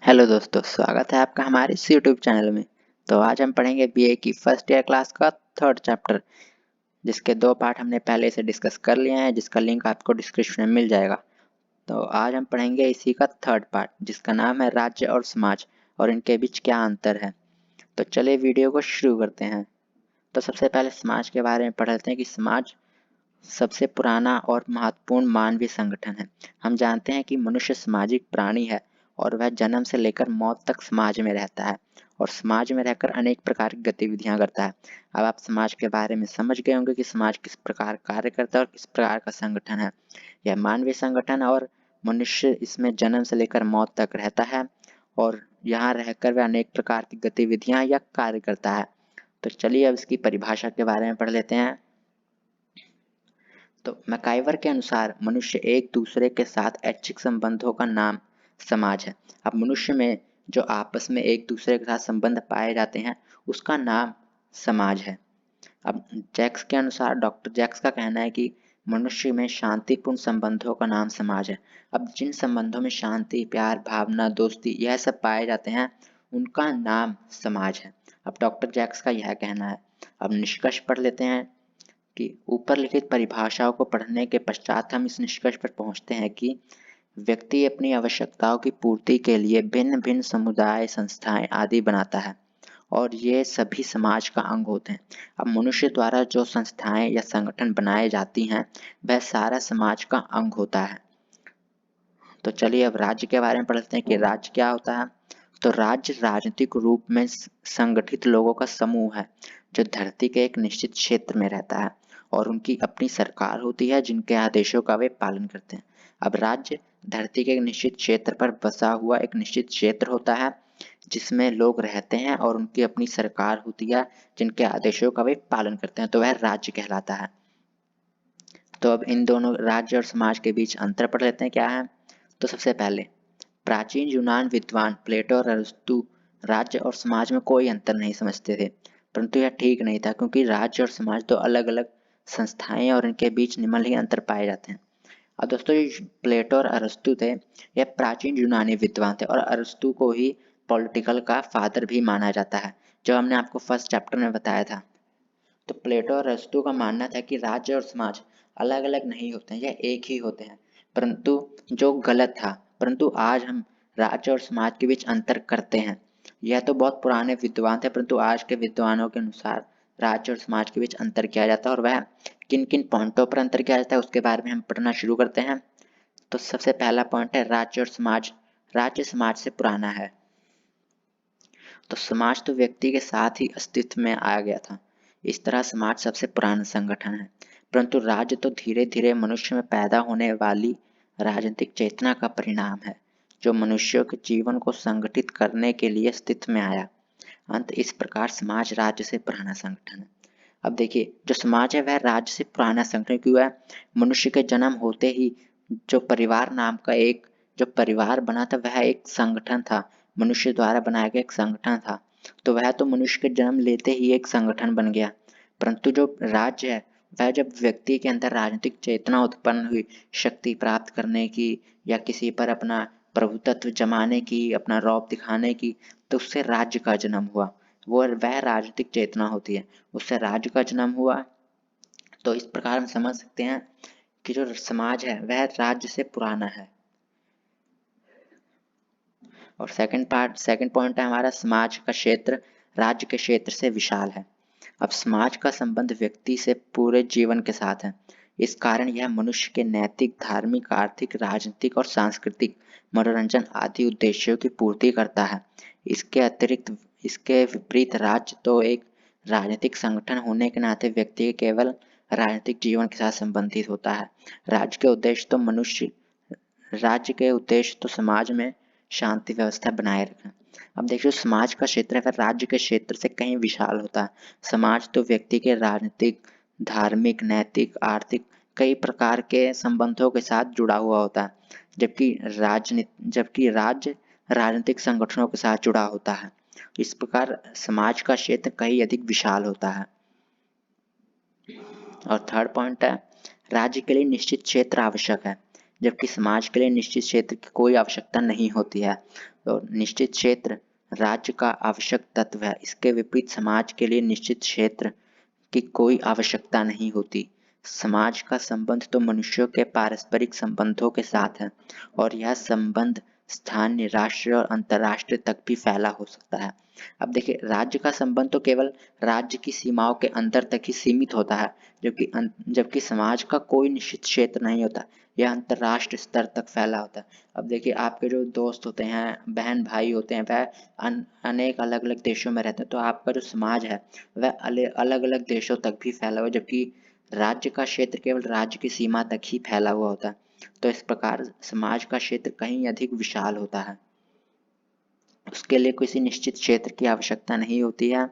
Hello दोस्तों, स्वागत है आपका हमारे इस यूट्यूब चैनल में। तो आज हम पढ़ेंगे बीए की फर्स्ट ईयर क्लास का थर्ड चैप्टर, जिसके दो पार्ट हमने पहले से डिस्कस कर लिए हैं, जिसका लिंक आपको डिस्क्रिप्शन में मिल जाएगा। तो आज हम पढ़ेंगे इसी का थर्ड पार्ट, जिसका नाम है राज्य और समाज और इनके बीच क्या अंतर है। तो चलिए वीडियो को शुरू करते हैं। तो सबसे पहले समाज के बारे में पढ़ लेते हैं कि समाज सबसे पुराना और महत्वपूर्ण मानवीय संगठन है। हम जानते हैं कि मनुष्य सामाजिक प्राणी है और वह जन्म से लेकर मौत तक समाज में रहता है और समाज में रहकर अनेक प्रकार की गतिविधियां करता है। अब आप समाज के बारे में समझ गए होंगे कि समाज किस प्रकार कार्य करता है और किस प्रकार का संगठन है। यह मानवीय संगठन और मनुष्य इसमें जन्म से लेकर मौत तक रहता है और यहाँ रहकर वह अनेक प्रकार की गतिविधियां या कार्य करता है। तो चलिए अब इसकी परिभाषा के बारे में पढ़ लेते हैं। तो मैकाइवर के अनुसार मनुष्य एक दूसरे के साथ ऐच्छिक संबंधों का नाम समाज है। अब मनुष्य में जो आपस में एक दूसरे के साथ संबंध पाए जाते हैं उसका नाम समाज है। अब जैक्स के अनुसार, डॉक्टर जैक्स का कहना है कि मनुष्य में शांतिपूर्ण संबंधों का नाम समाज है। अब जिन संबंधों में शांति, प्यार, भावना, दोस्ती यह सब पाए जाते हैं उनका नाम समाज है। अब डॉक्टर जैक्स का यह कहना है। अब निष्कर्ष पढ़ लेते हैं कि ऊपर लिखित परिभाषाओं को पढ़ने के पश्चात हम इस निष्कर्ष पर पहुंचते हैं कि व्यक्ति अपनी आवश्यकताओं की पूर्ति के लिए भिन्न भिन्न समुदाय, संस्थाएं आदि बनाता है और ये सभी समाज का अंग होते हैं। अब मनुष्य द्वारा जो संस्थाएं या संगठन बनाए जाती हैं वह सारा समाज का अंग होता है। तो चलिए अब राज्य के बारे में पढ़ते हैं कि राज्य क्या होता है। तो राज्य राजनीतिक रूप में संगठित लोगों का समूह है जो धरती के एक निश्चित क्षेत्र में रहता है और उनकी अपनी सरकार होती है जिनके आदेशों का वे पालन करते हैं। अब राज्य धरती के एक निश्चित क्षेत्र पर बसा हुआ एक निश्चित क्षेत्र होता है जिसमें लोग रहते हैं और उनकी अपनी सरकार होती है जिनके आदेशों का वे पालन करते हैं, तो वह राज्य कहलाता है। तो अब इन दोनों राज्य और समाज के बीच अंतर पढ़ लेते हैं क्या है। तो सबसे पहले प्राचीन यूनान विद्वान प्लेटो और अरस्तु राज्य और समाज में कोई अंतर नहीं समझते थे, परंतु यह ठीक नहीं था क्योंकि राज्य और समाज दो अलग अलग संस्थाएं और इनके बीच निम्नलिखित अंतर पाए जाते हैं। अब दोस्तों ये प्लेटो और अरस्तु थे, यह प्राचीन यूनानी विद्वान थे और अरस्तु को ही पॉलिटिकल का फादर भी माना जाता है, जो हमने आपको फर्स्ट चैप्टर में बताया था। तो प्लेटो और अरस्तु का मानना था कि राज्य और समाज अलग अलग नहीं होते हैं, यह एक ही होते हैं, परंतु जो गलत था। परंतु आज हम राज्य और समाज के बीच अंतर करते हैं। यह तो बहुत पुराने विद्वान थे, परंतु आज के विद्वानों के अनुसार राज्य और समाज के बीच अंतर किया जाता है और वह किन किन पॉइंटों पर अंतर किया जाता है उसके बारे में हम पढ़ना शुरू करते हैं। तो सबसे पहला पॉइंट है राज्य और समाज। राज्य समाज से पुराना है। तो समाज तो व्यक्ति के साथ ही अस्तित्व में आ गया था, इस तरह समाज सबसे पुराना संगठन है। परंतु राज्य तो धीरे धीरे मनुष्य में पैदा होने वाली राजनीतिक चेतना का परिणाम है जो मनुष्यों के जीवन को संगठित करने के लिए अस्तित्व में आया। अंत इस प्रकार समाज राज्य से पुराना संगठन है। अब देखिए, जो समाज है वह राज्य से पुराना संगठन क्यों है। मनुष्य के जन्म होते ही जो परिवार नाम का एक जो परिवार बना था वह एक संगठन था, मनुष्य द्वारा बनाया गया एक संगठन था। तो वह तो मनुष्य के जन्म लेते ही एक संगठन बन गया। परंतु जो राज्य है वह जब व्यक्ति के अंदर राजनीतिक चेतना उत्पन्न हुई, शक्ति प्राप्त करने की या किसी पर अपना प्रभुत्व जमाने की, अपना रौब दिखाने की, तो उससे राज्य का जन्म हुआ। वो वह राजनीतिक चेतना होती है, उससे राज्य का जन्म हुआ। तो इस प्रकार हम समझ सकते हैं कि जो समाज है वह राज्य से पुराना है। और सेकंड पॉइंट है हमारा, समाज का क्षेत्र राज्य के क्षेत्र से विशाल है। अब समाज का संबंध व्यक्ति से पूरे जीवन के साथ है। इस कारण यह मनुष्य के नैतिक, धार्मिक, आर्थिक, राजनीतिक और सांस्कृतिक, मनोरंजन आदि उद्देश्यों की पूर्ति करता है। इसके अतिरिक्त, इसके विपरीत राज्य तो एक राजनीतिक संगठन होने के नाते व्यक्ति के केवल राजनीतिक जीवन के साथ संबंधित होता है। राज्य के उद्देश्य तो समाज में शांति व्यवस्था बनाए रखना। अब देखिए, समाज का क्षेत्र है वह राज्य के क्षेत्र से कहीं विशाल होता है। समाज तो व्यक्ति के राजनीतिक, धार्मिक, नैतिक, आर्थिक कई प्रकार के संबंधों के साथ जुड़ा हुआ होता है, जबकि राज्य राजनीतिक संगठनों के साथ जुड़ा होता है। इस प्रकार समाज का क्षेत्र कहीं अधिक विशाल होता है। और थर्ड पॉइंट है, राज्य के लिए निश्चित क्षेत्र आवश्यक है। जबकि समाज के लिए निश्चित क्षेत्र की कोई आवश्यकता नहीं होती है। तो निश्चित क्षेत्र राज्य का आवश्यक तत्व है। इसके विपरीत समाज के लिए निश्चित क्षेत्र की कोई आवश्यकता नहीं होती। समाज का संबंध तो मनुष्यों के पारस्परिक संबंधों के साथ है और यह संबंध स्थानीय, राष्ट्रीय और अंतर्राष्ट्रीय तक भी फैला हो सकता है। अब देखिए, राज्य का संबंध तो केवल राज्य की सीमाओं के अंदर तक ही सीमित होता है, जबकि समाज का कोई निश्चित क्षेत्र नहीं होता, यह अंतर्राष्ट्रीय स्तर तक फैला होता है। अब देखिए, आपके जो दोस्त होते हैं, बहन भाई होते हैं, वह अनेक अलग अलग देशों में रहते हैं, तो आपका जो समाज है वह अलग अलग देशों तक भी फैला हुआ है, जबकि राज्य का क्षेत्र केवल राज्य की सीमा तक ही फैला हुआ होता है। तो इस प्रकार समाज का क्षेत्र कहीं अधिक विशाल होता है, उसके लिए किसी निश्चित क्षेत्र की आवश्यकता नहीं होती है।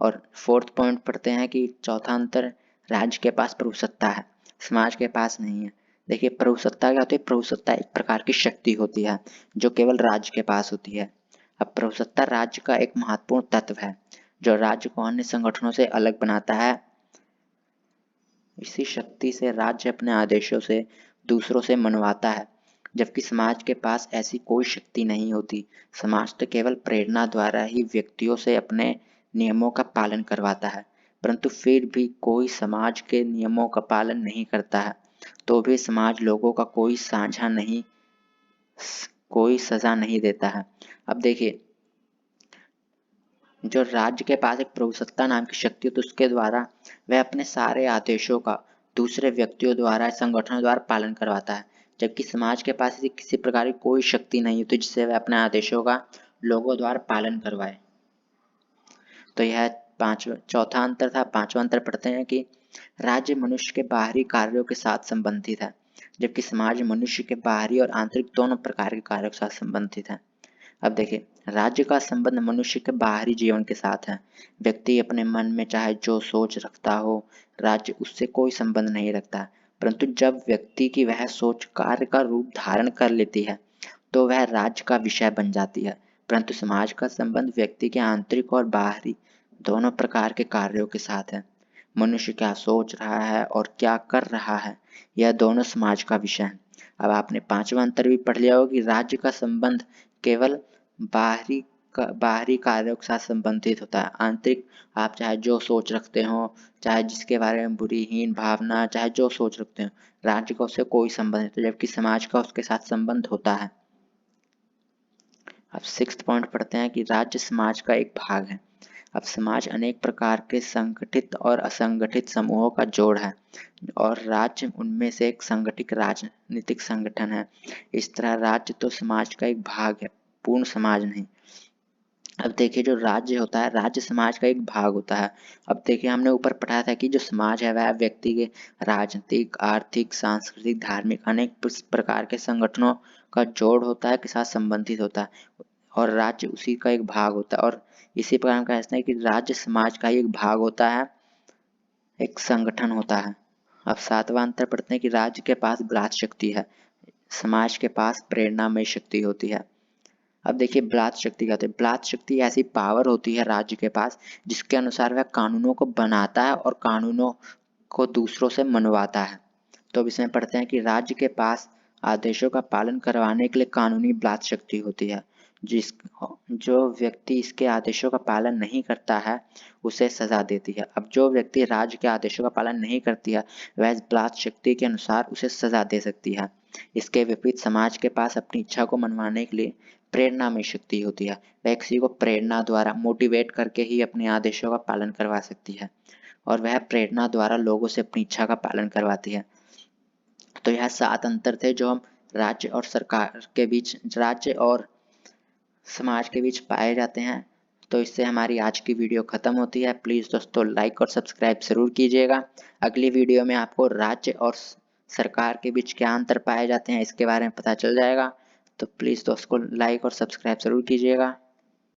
और फोर्थ पॉइंट पढ़ते हैं कि चौथा अंतर, राज्य के पास प्रभुसत्ता है, समाज के पास नहीं है। देखिए, प्रभुसत्ता क्या होती है? प्रभुसत्ता एक प्रकार की शक्ति होती है जो केवल राज्य के पास होती है। अब प्रभुसत्ता राज्य का एक महत्वपूर्ण तत्व है जो राज्य को अन्य संगठनों से अलग बनाता है। इसी शक्ति से राज्य अपने आदेशों से दूसरों से मनवाता है, जबकि समाज के पास ऐसी कोई शक्ति नहीं होती। समाज तो केवल प्रेरणा द्वारा ही व्यक्तियों से अपने नियमों का पालन करवाता है, परंतु फिर भी कोई समाज के नियमों का पालन नहीं करता है तो भी समाज लोगों का कोई सजा नहीं देता है। अब देखिए, जो राज्य के पास एक प्रभुसत्ता नाम की शक्ति है, तो उसके द्वारा वह अपने सारे आदेशों का दूसरे व्यक्तियों द्वारा, संगठनों द्वारा पालन करवाता है, जबकि समाज के पास ऐसी किसी प्रकार की कोई शक्ति नहीं होती जिससे वह अपने आदेशों का लोगों द्वारा पालन करवाए। तो यह चौथा अंतर था। पांचवा अंतर पढ़ते हैं कि राज्य मनुष्य के बाहरी कार्यों के साथ संबंधित है, जबकि समाज मनुष्य के बाहरी और आंतरिक दोनों प्रकार के कार्यों के साथ संबंधित है। अब देखिए, राज्य का संबंध मनुष्य के बाहरी जीवन के साथ है। व्यक्ति अपने मन में चाहे जो सोच रखता हो, राज्य उससे कोई संबंध नहीं रखता, परंतु जब व्यक्ति की वह सोच कार्य का रूप धारण कर लेती है तो वह राज्य का विषय बन जाती है। परंतु समाज का संबंध व्यक्ति के आंतरिक और बाहरी दोनों प्रकार के कार्यों के साथ है। मनुष्य क्या सोच रहा है और क्या कर रहा है, यह दोनों समाज का विषय है। अब आपने पांचवा अंतर भी पढ़ लिया होगा कि राज्य का संबंध केवल बाहरी कार्यों के साथ संबंधित होता है। आंतरिक, आप चाहे जो सोच रखते हो, चाहे जिसके बारे में बुरीहीन भावना, चाहे जो सोच रखते हो, राज्य का उससे कोई संबंध नहीं, जबकि समाज का उसके साथ संबंध होता है। अब सिक्स्थ पॉइंट पढ़ते हैं कि राज्य समाज का एक भाग है। अब समाज अनेक प्रकार के संगठित और असंगठित समूहों का जोड़ है और राज्य उनमें से एक संगठित राजनीतिक संगठन है। इस तरह राज्य तो समाज का एक भाग है, पूर्ण समाज नहीं। अब देखिए, जो राज्य होता है, राज्य समाज का एक भाग होता है। अब देखिए, हमने ऊपर पढ़ा था कि जो समाज है वह व्यक्ति के राजनीतिक, आर्थिक, सांस्कृतिक, धार्मिक अनेक प्रकार के संगठनों का जोड़ होता है, के साथ संबंधित होता है और राज्य उसी का एक भाग होता है। और इसी प्रकार हम कह सकते हैं कि राज्य समाज का ही एक भाग होता है, एक संगठन होता है। अब सातवां अंतर पढ़ते हैं कि राज्य के पास बलात् शक्ति है, समाज के पास प्रेरणामय शक्ति होती है। अब देखिए, बलात् शक्ति क्या होती है? बलात् शक्ति ऐसी पावर होती है राज्य के पास जिसके अनुसार वह कानूनों को बनाता है और कानूनों को दूसरों से मनवाता है। तो अब इसमें पढ़ते हैं कि राज्य के पास आदेशों का पालन करवाने के लिए कानूनी बलात् शक्ति होती है। जो व्यक्ति इसके आदेशों का पालन नहीं करता है उसे सजा देती है। अब जो व्यक्ति राज्य के आदेशों का पालन नहीं करती है वह इस बलात् शक्ति के अनुसार उसे सजा दे सकती है। इसके विपरीत समाज के पास अपनी इच्छा को मनवाने के लिए प्रेरणामय शक्ति होती है। वह किसी को प्रेरणा द्वारा मोटिवेट करके ही अपने आदेशों का पालन करवा सकती है और वह प्रेरणा द्वारा लोगों से अपनी इच्छा का पालन करवाती है। तो यह 7 अंतर थे जो हम राज्य और समाज के बीच पाए जाते हैं। तो इससे हमारी आज की वीडियो खत्म होती है। प्लीज़ दोस्तों, लाइक और सब्सक्राइब ज़रूर कीजिएगा। अगली वीडियो में आपको राज्य और सरकार के बीच क्या अंतर पाए जाते हैं इसके बारे में पता चल जाएगा। तो प्लीज़ दोस्तों, लाइक और सब्सक्राइब ज़रूर कीजिएगा।